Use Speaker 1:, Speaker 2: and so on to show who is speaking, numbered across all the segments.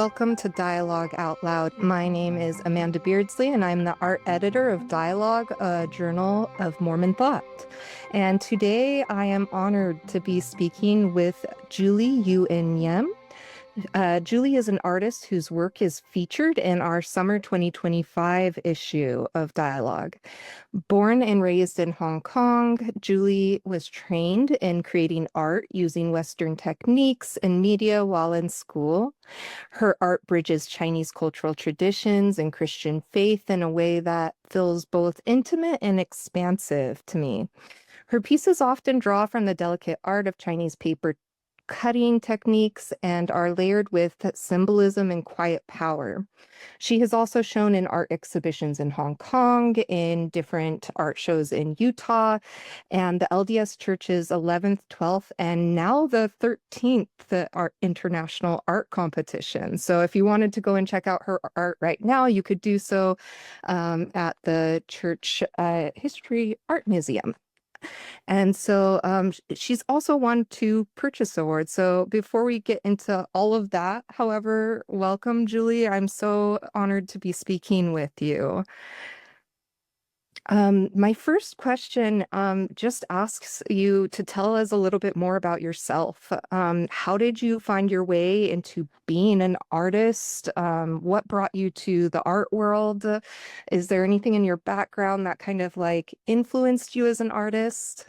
Speaker 1: Welcome to Dialogue Out Loud. My name is Amanda Beardsley, and I'm the art editor of Dialogue, a Journal of Mormon Thought. And today I am honored to be speaking with Julie Yuen Yim. Julie is an artist whose work is featured in our summer 2025 issue of Dialogue. Born and raised in Hong Kong, Julie was trained in creating art using Western techniques and media while in school. Her art bridges Chinese cultural traditions and Christian faith in a way that feels both intimate and expansive to me. Her pieces often draw from the delicate art of Chinese paper cutting techniques and are layered with symbolism and quiet power. She has also shown in art exhibitions in Hong Kong, in different art shows in Utah, and the LDS Church's 11th, 12th, and now the 13th International Art Competition. So if you wanted to go and check out her art right now, you could do so at the Church History Art Museum. And so she's also won 2 Purchase Awards. So before we get into all of that, however, welcome, Julie. I'm so honored to be speaking with you. My first question just asks you to tell us a little bit more about yourself. How did you find your way into being an artist? What brought you to the art world? Is there anything in your background that kind of like influenced you as an artist?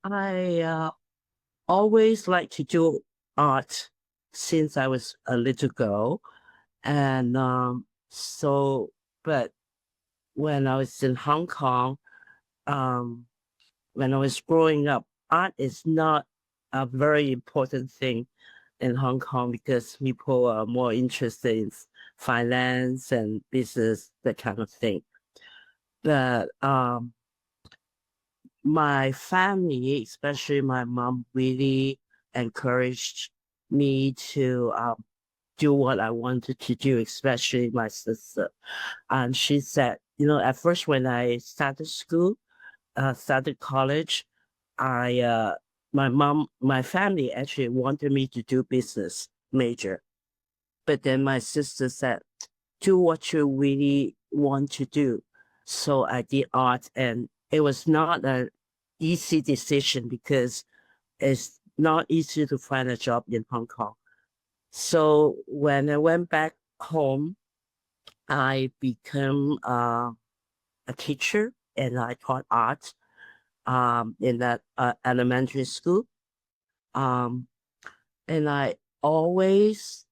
Speaker 2: I always like to do art since I was a little girl. And but when I was in Hong Kong, when I was growing up, art is not a very important thing in Hong Kong because people are more interested in finance and business, that kind of thing. But my family, especially my mom, really encouraged me to do what I wanted to do, especially my sister. And she said, at first when I started school, started college, my family actually wanted me to do business major. But then my sister said, do what you really want to do. So I did art, and it was not an easy decision because it's not easy to find a job in Hong Kong. So when I went back home, I became a teacher, and I taught art in that elementary school. Um, and I always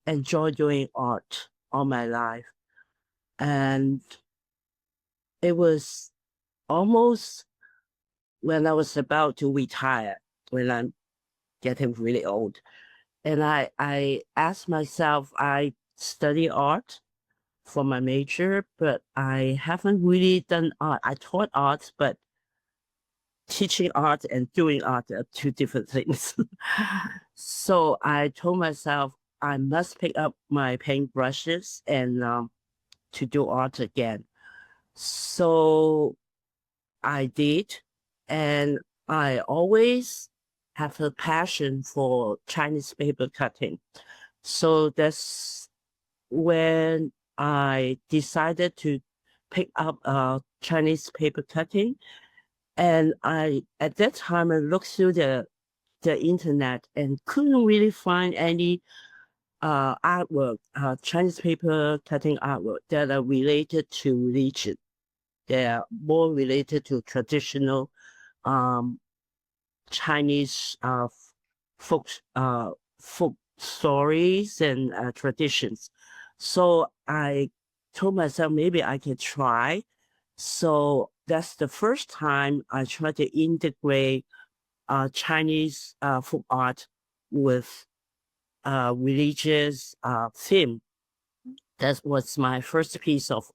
Speaker 2: enjoy doing art all my life. And it was almost when I was about to retire, when I'm getting really old. And I asked myself, I study art for my major, but I haven't really done art. I taught art, but teaching art and doing art are 2 different things. So I told myself I must pick up my paintbrushes and to do art again. So I did, and I always have a passion for Chinese paper cutting. So that's when I decided to pick up Chinese paper cutting. And at that time, I looked through the internet and couldn't really find any artwork, Chinese paper cutting artwork that are related to religion. They are more related to traditional Chinese folk stories and traditions. So I told myself maybe I can try. So that's the first time I tried to integrate Chinese folk art with religious theme. That was my first piece of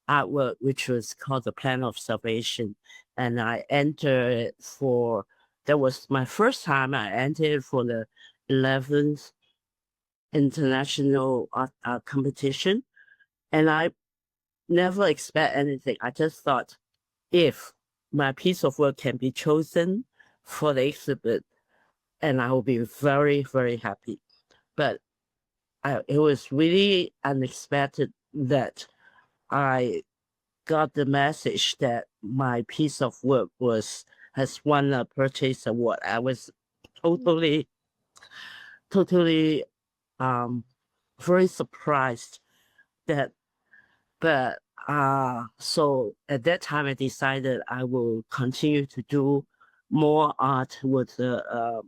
Speaker 2: artwork, which was called The Plan of Salvation. And that was my first time I entered for the 11th International Art Competition. And I never expect anything. I just thought, if my piece of work can be chosen for the exhibit, and I will be very, very happy. But it was really unexpected that I got the message that my piece of work has won a purchase award. I was totally, totally um very surprised that but so at that time I decided I will continue to do more art with the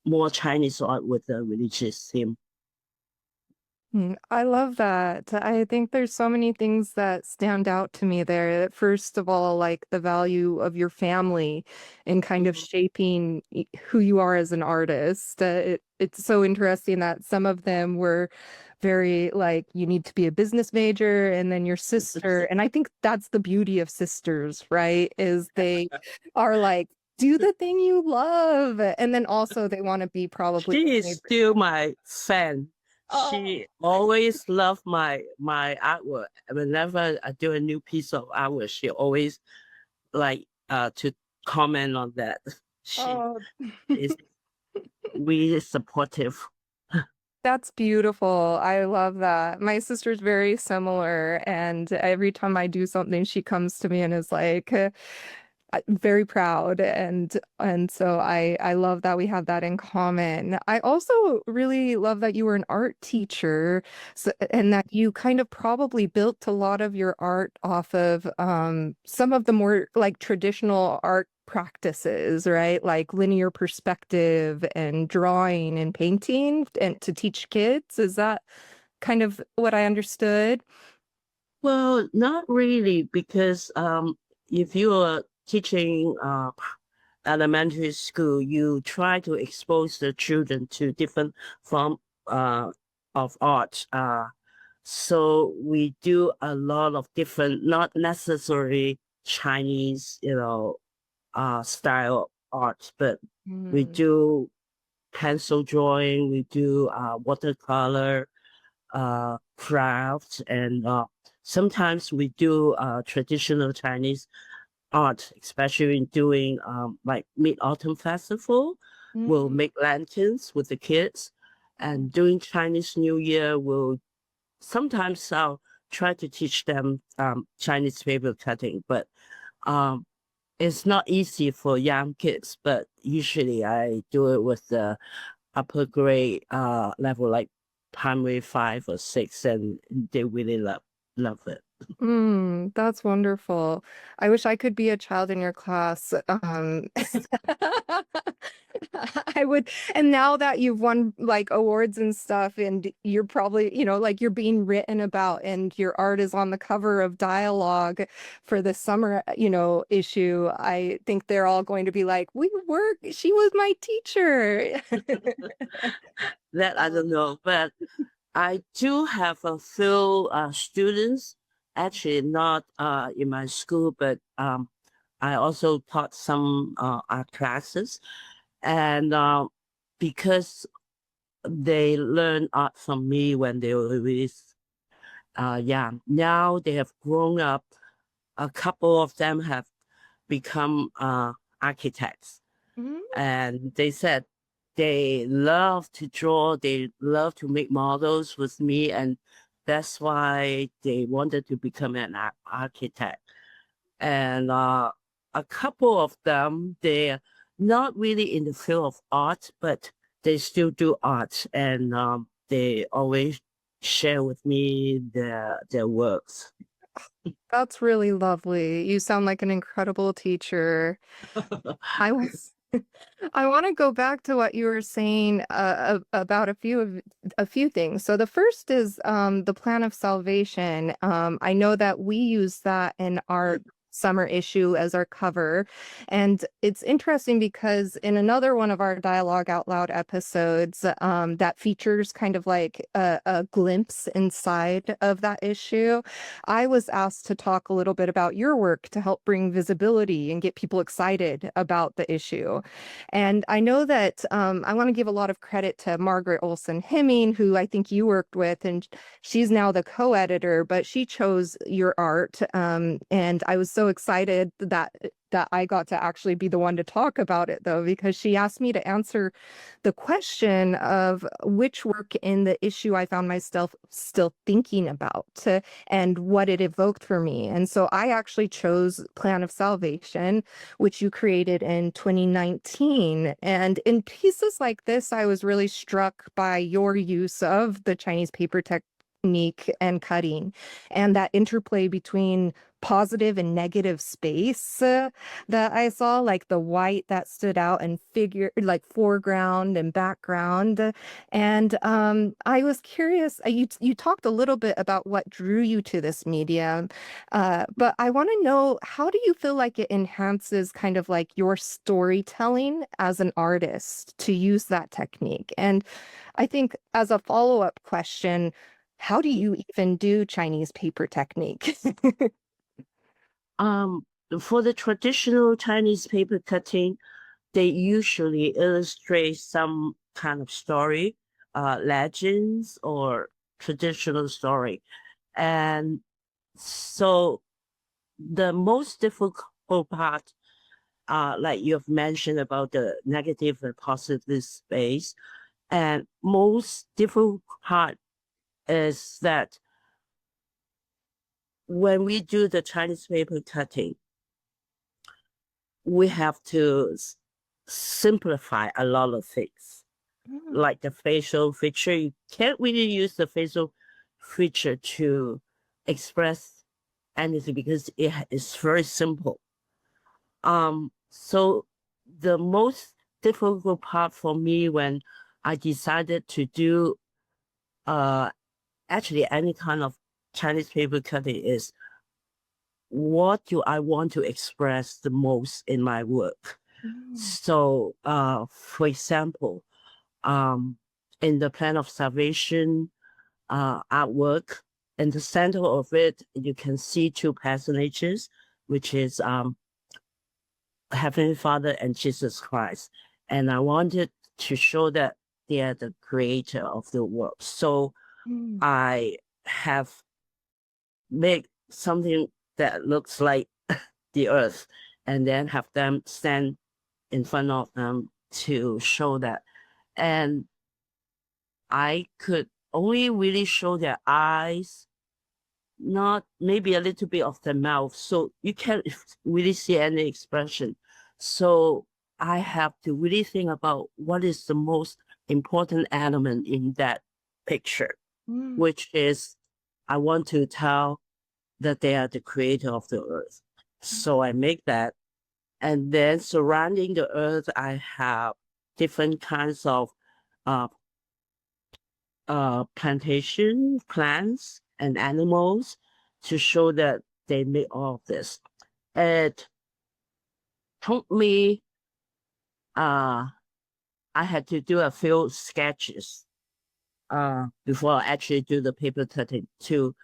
Speaker 2: more Chinese art with the religious theme.
Speaker 1: I love that. I think there's so many things that stand out to me there. First of all, like the value of your family in kind of
Speaker 2: Mhm.
Speaker 1: shaping who you are as an artist. It's so interesting that some of them were very like, you need to be a business major, and then your sister. And I think that's the beauty of sisters, right? Is they are like, do the thing you love. And then also they want to be probably
Speaker 2: She
Speaker 1: your
Speaker 2: is
Speaker 1: favorite.
Speaker 2: still my fan.
Speaker 1: Oh.
Speaker 2: She always loved my artwork. Whenever I do a new piece of artwork, she always like to comment on that. She
Speaker 1: Oh,
Speaker 2: is really supportive.
Speaker 1: that's beautiful. I love that. My sister's very similar, and every time I do something, she comes to me and is like, very proud, and so I love that we have that in common. I also really love that you were an art teacher, so, and that you kind of probably built a lot of your art off of some of the more like traditional art practices, right? Like linear perspective and drawing and painting, and to teach kids. Is that kind of what I understood?
Speaker 2: Well, not really, because if you are teaching elementary school, you try to expose the children to different form uh, of art. So we do a lot of different, not necessarily Chinese, style art, but we
Speaker 1: Mm.
Speaker 2: do pencil drawing, we do watercolor, crafts, and sometimes we do traditional Chinese art, especially in doing like Mid-Autumn Festival. We'll
Speaker 1: Mm.
Speaker 2: make lanterns with the kids, and during Chinese New Year, we'll sometimes I'll try to teach them Chinese paper cutting, but um, it's not easy for young kids. But usually I do it with the upper grade level, like primary 5 or 6, and they really love it.
Speaker 1: That's wonderful. I wish I could be a child in your class. I would, and now that you've won like awards and stuff, and you're probably, like you're being written about, and your art is on the cover of Dialogue for the summer, issue, I think they're all going to be like, she was my teacher.
Speaker 2: That I don't know, but I do have a few students, actually not in my school, but I also taught some art classes, and because they learned art from me when they were really young. Now they have grown up. A couple of them have become architects,
Speaker 1: Mhm.
Speaker 2: and they said they love to draw, they love to make models with me, and that's why they wanted to become an architect. And a couple of them, they're not really in the field of art, but they still do art, and they always share with me their works.
Speaker 1: That's really lovely. You sound like an incredible teacher. I was I want to go back to what you were saying about a few things. So the first is the plan of salvation. I know that we use that in our summer issue as our cover, and it's interesting because in another one of our Dialogue Out Loud episodes, that features kind of like a glimpse inside of that issue, I was asked to talk a little bit about your work to help bring visibility and get people excited about the issue. And I know that I want to give a lot of credit to Margaret Olson Hemming, who I think you worked with, and she's now the co-editor, but she chose your art. And I was so excited that that I got to actually be the one to talk about it, though, because she asked me to answer the question of which work in the issue I found myself still thinking about and what it evoked for me. And so I actually chose Plan of Salvation, which you created in 2019. And in pieces like this, I was really struck by your use of the Chinese paper technique and cutting and that interplay between positive and negative space that I saw, like the white that stood out and figure like foreground and background. And I was curious, you talked a little bit about what drew you to this medium, but I want to know, how do you feel like it enhances kind of like your storytelling as an artist to use that technique? And I think as a follow-up question, how do you even do Chinese paper technique?
Speaker 2: Um, for the traditional Chinese paper cutting, they usually illustrate some kind of story, legends or traditional story. And so the most difficult part, like you've mentioned about the negative and positive space, and most difficult part is that when we do the Chinese paper cutting, we have to simplify a lot of things, like the facial feature. You can't really use the facial feature to express anything because it is very simple. So the most difficult part for me when I decided to do actually any kind of Chinese paper cutting is, what do I want to express the most in my work? So, for example, in the Plan of Salvation artwork, in the center of it, you can see two personages, which is Heavenly Father and Jesus Christ. And I wanted to show that they are the creator of the world. So I have made something that looks like the earth and then have them stand in front of them to show that. And I could only really show their eyes, not maybe a little bit of the mouth. So you can't really see any expression. So I have to really think about what is the most important element in that picture, which is I want to tell that they are the creator of the earth. So I make that. And then surrounding the earth, I have different kinds of plantation, plants, and animals to show that they made all of this. It took me, I had to do a few sketches before I actually do the paper cutting to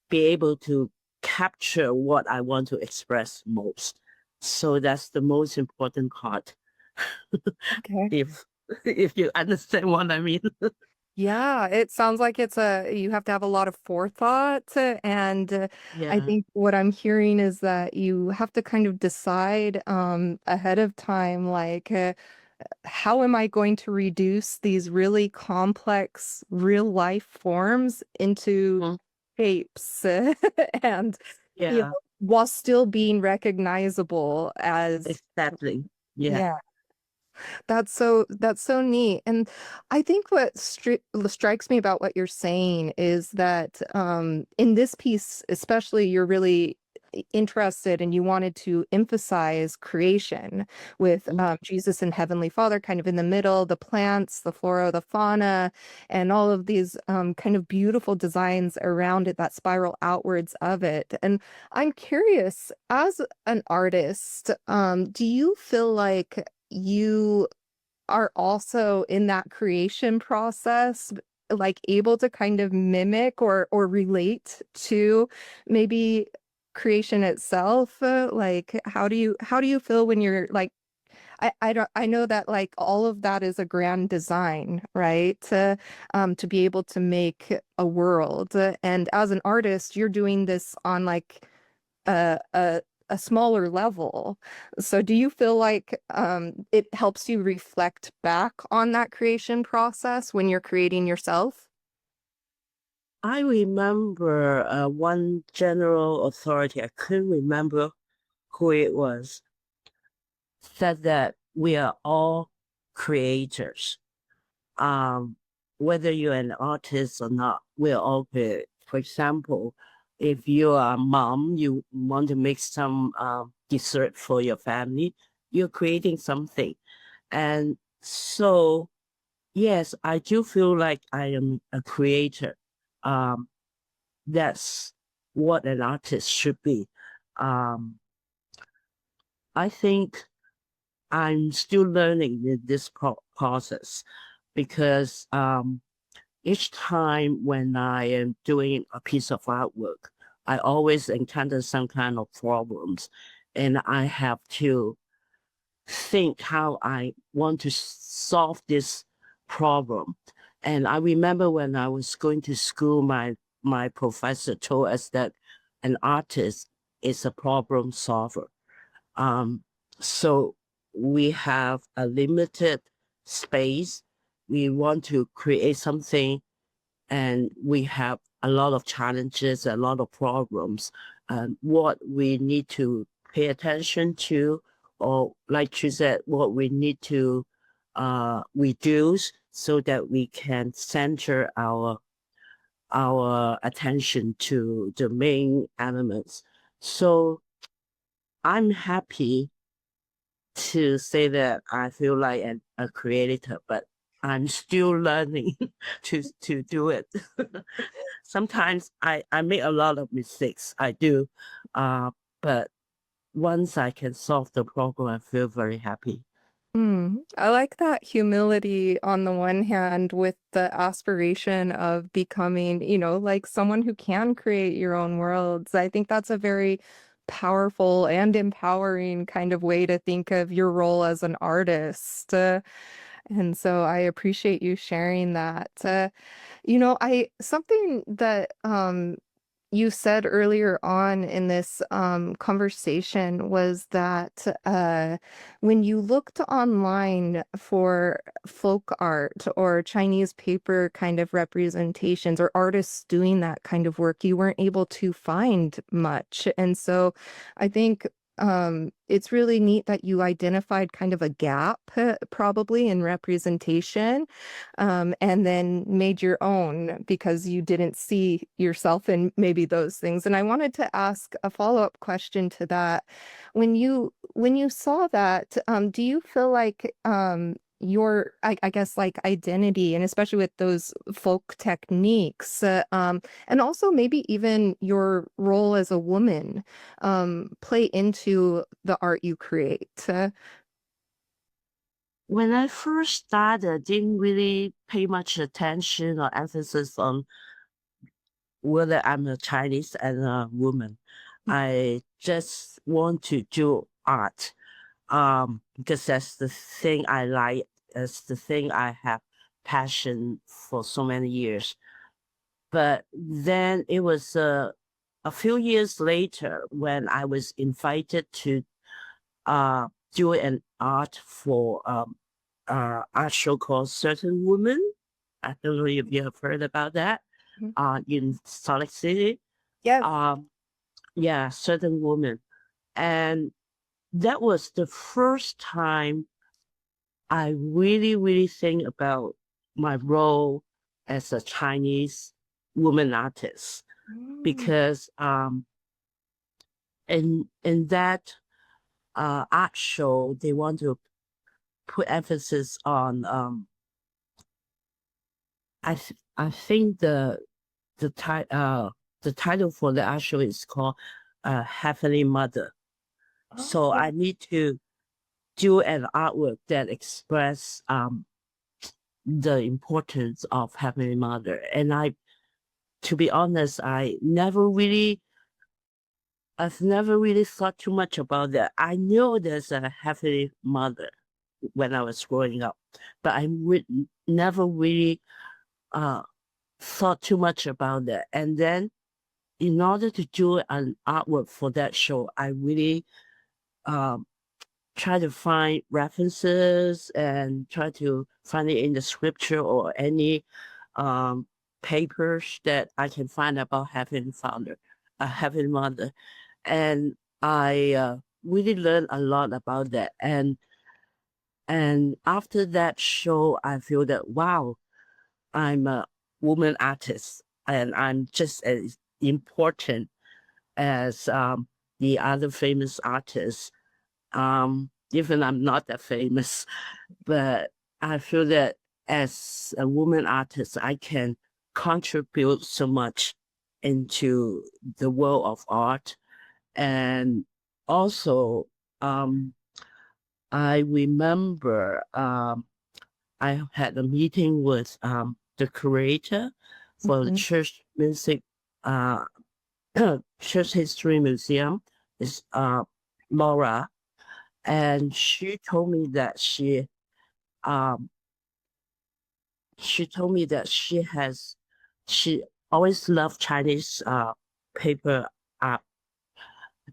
Speaker 2: be able to capture what I want to express most. So that's the most important part.
Speaker 1: Okay.
Speaker 2: If you understand what I mean.
Speaker 1: Yeah, it sounds like you have to have a lot of forethought. And I
Speaker 2: Yeah.
Speaker 1: think what I'm hearing is that you have to kind of decide ahead of time, like, how am I going to reduce these really complex real life forms into
Speaker 2: Mhm.
Speaker 1: shapes and, you know,
Speaker 2: Yeah,
Speaker 1: while still being recognizable as,
Speaker 2: exactly. Yeah.
Speaker 1: yeah. That's so neat. And I think what strikes me about what you're saying is that in this piece, especially, you're really interested and you wanted to emphasize creation with
Speaker 2: Mhm.
Speaker 1: Jesus and Heavenly Father kind of in the middle, the plants, the flora, the fauna, and all of these kind of beautiful designs around it that spiral outwards of it. And I'm curious, as an artist, do you feel like you are also in that creation process, like able to kind of mimic or relate to maybe creation itself? Like how do you feel when you're like I don't I know that like all of that is a grand design, right? To be able to make a world. And as an artist, you're doing this on like a a smaller level. So do you feel like it helps you reflect back on that creation process when you're creating yourself?
Speaker 2: I remember one general authority, I couldn't remember who it was, said that we are all creators. Um, Whether you're an artist or not, we're all creators. For example, if you're a mom, you want to make some dessert for your family, you're creating something. And so, yes, I do feel like I am a creator. Um, that's what an artist should be. Um, I think I'm still learning in this process because each time when I am doing a piece of artwork, I always encounter some kind of problems, and I have to think how I want to solve this problem. And I remember when I was going to school, my professor told us that an artist is a problem solver. Um, so we have a limited space. We want to create something, and we have a lot of challenges, a lot of problems. What we need to pay attention to, or like you said, what we need to reduce so that we can center our attention to the main elements. So I'm happy to say that I feel like a creator, but I'm still learning to do it. Sometimes I make a lot of mistakes. I do. But once I can solve the problem, I feel very happy.
Speaker 1: I like that humility on the one hand with the aspiration of becoming, like someone who can create your own worlds. I think that's a very powerful and empowering kind of way to think of your role as an artist. And so I appreciate you sharing that. I something that you said earlier on in this conversation was that when you looked online for folk art or Chinese paper kind of representations or artists doing that kind of work, you weren't able to find much. And so I think it's really neat that you identified kind of a gap, probably in representation, and then made your own because you didn't see yourself in maybe those things. And I wanted to ask a follow-up question to that. When you saw that, do you feel like your I guess like identity and especially with those folk techniques and also maybe even your role as a woman play into the art you create?
Speaker 2: When I first started, I didn't really pay much attention or emphasis on whether I'm a Chinese and a woman. I just want to do art because that's the thing I like. That's the thing I have passion for so many years. But then it was a few years later when I was invited to do an art for art show called Certain Women. I don't know if you have heard about that.
Speaker 1: Mhm.
Speaker 2: In Salt Lake City.
Speaker 1: Yes.
Speaker 2: Um, yeah, Certain Women, and that was the first time I really, really think about my role as a Chinese woman artist
Speaker 1: Mm.
Speaker 2: because in that art show they want to put emphasis on I think the ti- uh the title for the art show is called Heavenly Mother. So
Speaker 1: Oh.
Speaker 2: I need to do an artwork that express the importance of Heavenly Mother. And to be honest, I've never really thought too much about that. I know there's a Heavenly Mother when I was growing up, but never really uh thought too much about that. And then in order to do an artwork for that show, I really try to find references and try to find it in the scripture or any papers that I can find about Heavenly Mother. And I really learned a lot about that. And after that show, I feel that, wow, I'm a woman artist and I'm just as important as the other famous artists. Even I'm not that famous, but I feel that as a woman artist, I can contribute so much into the world of art. And also, I remember I had a meeting with the curator for the
Speaker 1: Mhm.
Speaker 2: church music, uh, church history museum, is Laura, and um she told me that she always loved Chinese paper art,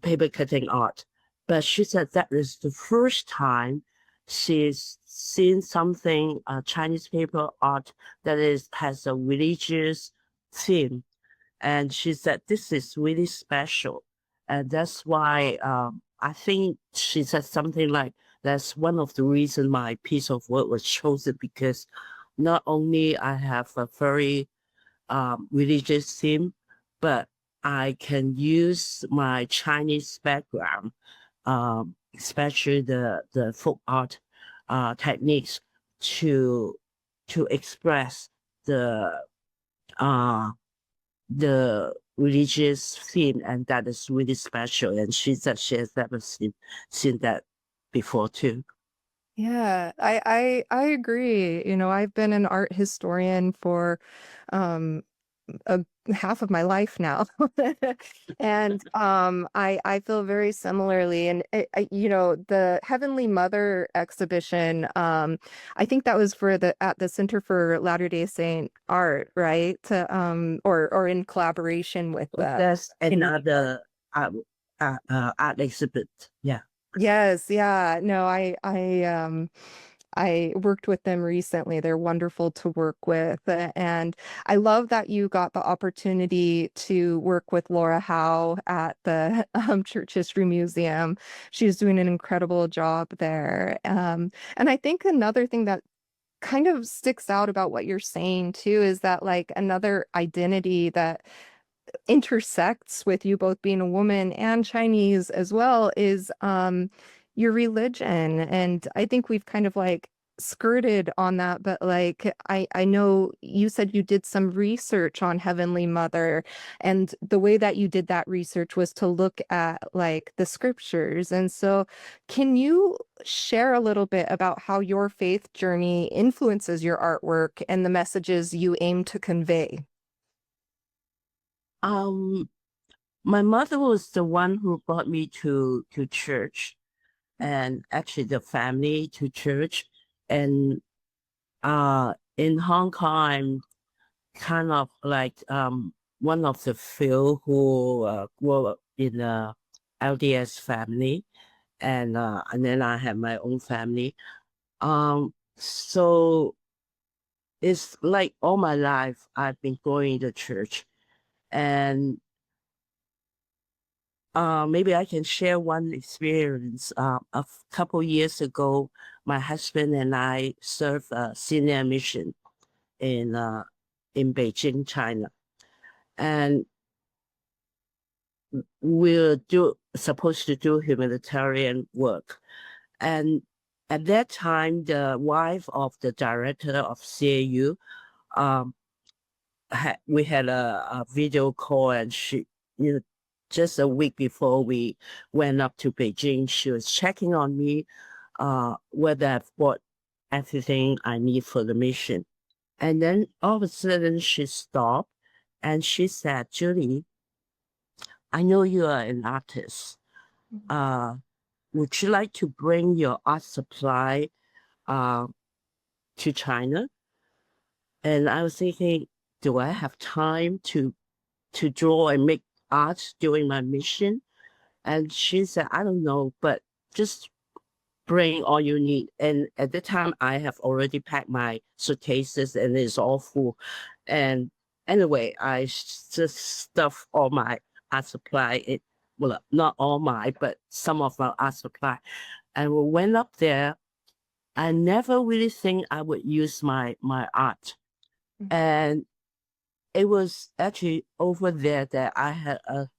Speaker 2: paper cutting art, but she said that is the first time she's seen something Chinese paper art that has a religious theme, and she said this is really special, and that's why I think she said something like that's one of the reasons my piece of work was chosen, because not only I have a very religious theme, but I can use my Chinese background, especially the folk art techniques, to express the uh the religious theme, and that is really special. And she said she has never seen that before too.
Speaker 1: Yeah, I agree. You know, I've been an art historian for um a half of my life now. And I feel very similarly. And you know, the Heavenly Mother exhibition, I think that was for the at the Center for Latter-day Saint Art, right? Or in collaboration with
Speaker 2: That's
Speaker 1: in
Speaker 2: another art, art exhibit. Yeah.
Speaker 1: Yes, yeah. No, I worked with them recently. They're wonderful to work with. And I love that you got the opportunity to work with Laura Howe at the Church History Museum. She's doing an incredible job there. And I think another thing that kind of sticks out about what you're saying too is that like another identity that intersects with you both being a woman and Chinese as well is your religion. And I think we've kind of like skirted on that, but like I know you said you did some research on Heavenly Mother, and the way that you did that research was to look at like the scriptures. And so can you share a little bit about how your faith journey influences your artwork and the messages you aim to convey?
Speaker 2: Um, my mother was the one who brought me to church, and actually the family to church. And in Hong Kong, I'm kind of like one of the few who grew up in a LDS family, and then I have my own family. So it's like all my life I've been going to church, and maybe I can share one experience. Couple years ago, my husband and I served a senior mission in uh, in Beijing, China, and we're supposed to do humanitarian work. And at that time, the wife of the director of CAU, um, we had a video call, and she, you know, just a week before we went up to Beijing, she was checking on me, whether I've bought everything I need for the mission. And then all of a sudden she stopped and she said, Julie, I know you are an artist. Uh, would you like to bring your art supply uh, to China? And I was thinking, do I have time to draw and make art during my mission. And she said, I don't know, but just bring all you need. And at the time, I have already packed my suitcases and it's all full. And anyway, I just stuffed all my art supply. Well, not all my, but some of my art supply. And we went up there. I never really think I would use my art. And it was actually over there that I had a,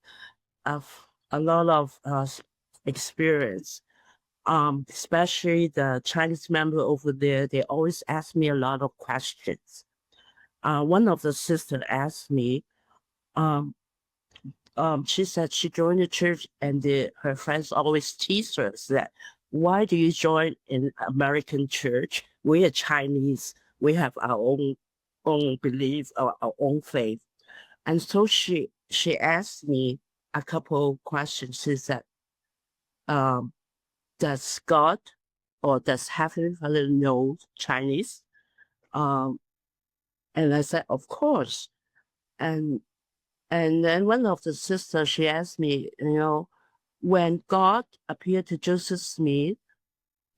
Speaker 2: a lot of experience. Especially the Chinese member over there, they always ask me a lot of questions. One of the sisters asked me, um, she said she joined the church and her friends always tease her that, why do you join an American church? We are Chinese. We have our own belief, our own faith. And so she asked me a couple questions. She said, um, does God or does Heavenly Father know Chinese? Um, and I said, of course. And then one of the sisters, she asked me, when God appeared to Joseph Smith,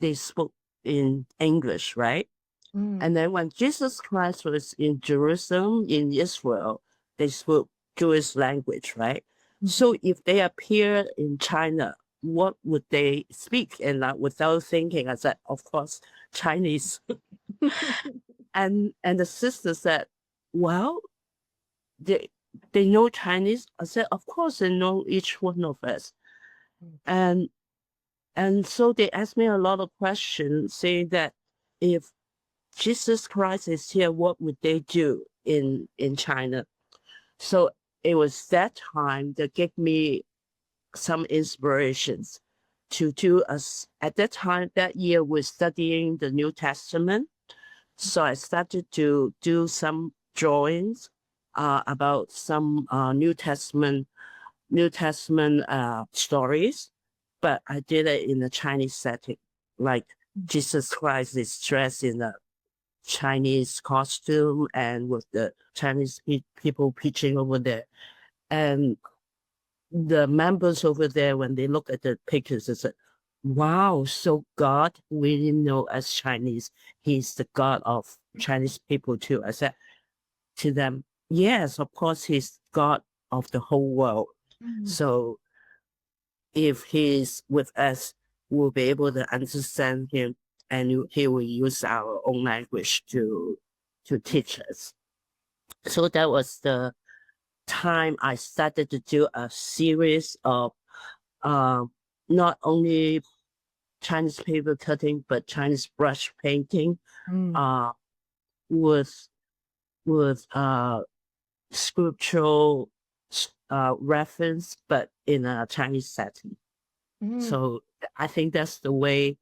Speaker 2: they spoke in English, right? And then when Jesus Christ was in Jerusalem, in Israel, they spoke Jewish language, right? So if they appear in China, what would they speak? And without thinking, I said, of course, Chinese. And the sister said, well, they know Chinese. I said, of course, they know each one of us. And so they asked me a lot of questions, saying that if Jesus Christ is here, what would they do in China? So it was that time that gave me some inspirations to do us. At that time, that year, we're studying the New Testament. So I started to do some drawings about some New Testament stories, but I did it in a Chinese setting, like Jesus Christ is dressed in a Chinese costume and with the Chinese people preaching over there. And the members over there, when they look at the pictures, they said, wow, so God really know as Chinese. He's the God of Chinese people too. I said to them, yes, of course, he's God of the whole world. So if he's with us, we'll be able to understand him and he will use our own language to teach us. So that was the time I started to do a series of not only Chinese paper cutting, but Chinese brush painting with scriptural reference, but in a Chinese setting. So I think that's the way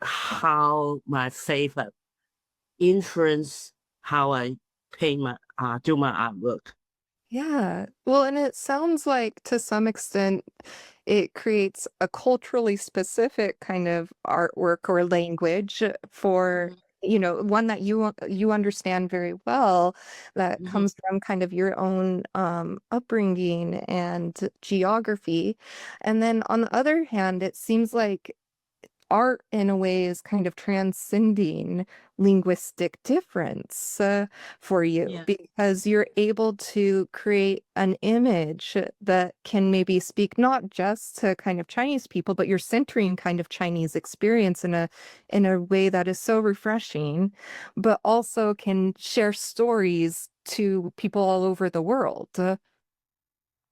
Speaker 2: how my faith influenced how I paint my do my artwork.
Speaker 1: Yeah. Well, and it sounds like to some extent it creates a culturally specific kind of artwork or language for, one that you understand very well that comes from kind of your own upbringing and geography. And then on the other hand, it seems like art in a way is kind of transcending linguistic difference for you because you're able to create an image that can maybe speak not just to kind of Chinese people, but you're centering kind of Chinese experience in a way that is so refreshing, but also can share stories to people all over the world.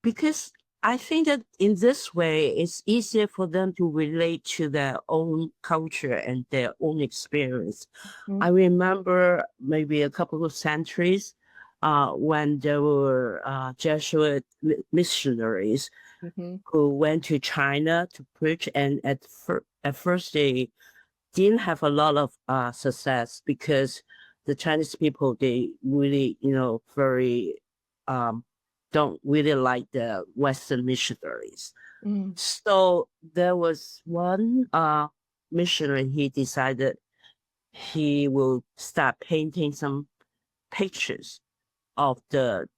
Speaker 2: Because I think that in this way, it's easier for them to relate to their own culture and their own experience. I remember maybe a couple of centuries when there were Jesuit missionaries who went to China to preach, and at first they didn't have a lot of success because the Chinese people, they really, very don't really like the Western missionaries. So there was one missionary, he decided he will start painting some pictures of the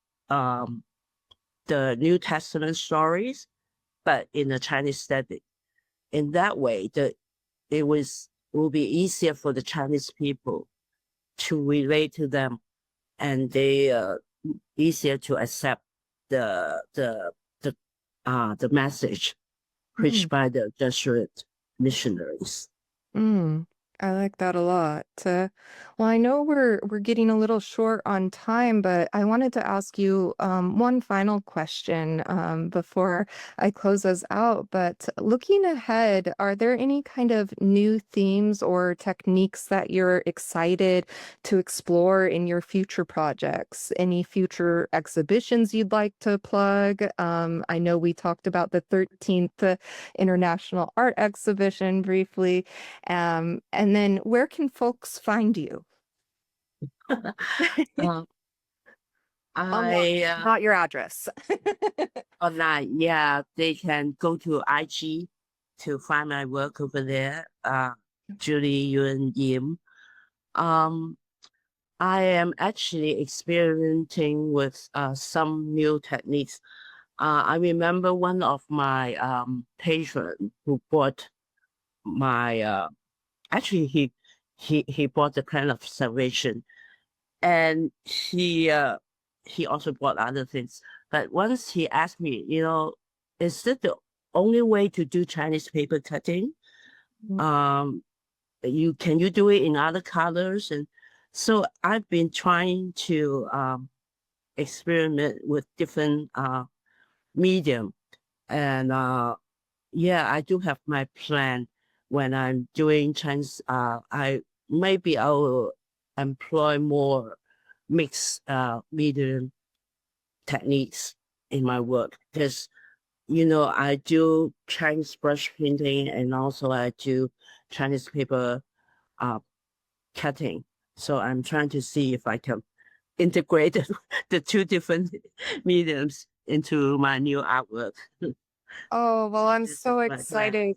Speaker 2: the New Testament stories, but in a Chinese setting. In that way, it will be easier for the Chinese people to relate to them, and they easier to accept the message preached by the Jesuit missionaries.
Speaker 1: I like that a lot. Well, I know we're getting a little short on time, but I wanted to ask you one final question before I close us out. But looking ahead, are there any kind of new themes or techniques that you're excited to explore in your future projects? Any future exhibitions you'd like to plug? I know we talked about the 13th International Art Exhibition briefly. And then where can folks find you? Not your address.
Speaker 2: Online, yeah, they can go to IG to find my work over there. Julie Yuen Yim. I am actually experimenting with some new techniques. I remember one of my patrons who bought my actually he bought the plan of salvation, and he also bought other things. But once he asked me, is that the only way to do Chinese paper cutting? Can you do it in other colors? And so I've been trying to experiment with different medium, and yeah, I do have my plan. When I'm doing Chinese, I will employ more mixed medium techniques in my work, because I do Chinese brush painting, and also I do Chinese paper cutting. So I'm trying to see if I can integrate the two different mediums into my new artwork.
Speaker 1: Oh, well, I'm so excited.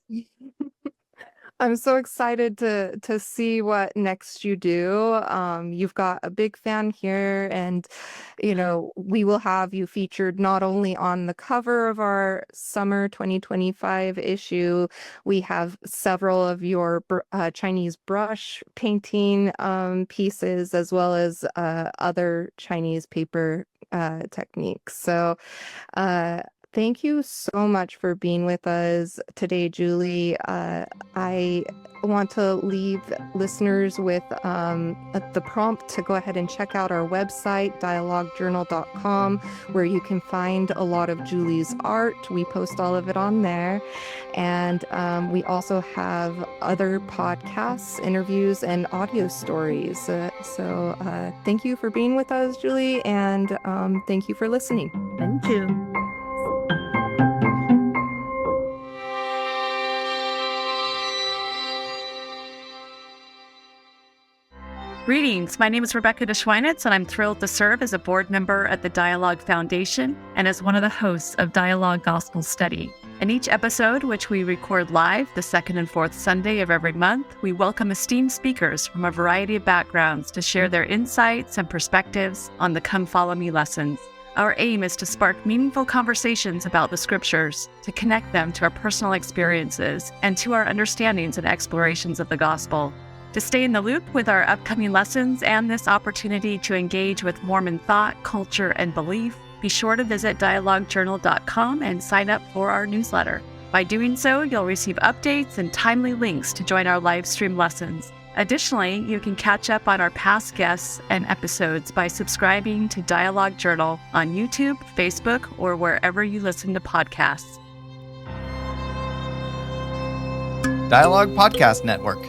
Speaker 1: I'm so excited to see what next you do. You've got a big fan here, and we will have you featured not only on the cover of our summer 2025 issue. We have several of your Chinese brush painting pieces, as well as other Chinese paper techniques. So thank you so much for being with us today, Julie. I want to leave listeners with the prompt to go ahead and check out our website, dialoguejournal.com, where you can find a lot of Julie's art. We post all of it on there. And we also have other podcasts, interviews, and audio stories. So thank you for being with us, Julie, and thank you for listening.
Speaker 2: Thank you.
Speaker 3: Greetings, my name is Rebecca DeSchweinitz, and I'm thrilled to serve as a board member at the Dialogue Foundation and as one of the hosts of Dialogue Gospel Study. In each episode, which we record live the second and fourth Sunday of every month, we welcome esteemed speakers from a variety of backgrounds to share their insights and perspectives on the Come Follow Me lessons. Our aim is to spark meaningful conversations about the scriptures, to connect them to our personal experiences and to our understandings and explorations of the gospel. To stay in the loop with our upcoming lessons and this opportunity to engage with Mormon thought, culture, and belief, be sure to visit dialoguejournal.com and sign up for our newsletter. By doing so, you'll receive updates and timely links to join our live stream lessons. Additionally, you can catch up on our past guests and episodes by subscribing to Dialogue Journal on YouTube, Facebook, or wherever you listen to podcasts.
Speaker 4: Dialogue Podcast Network.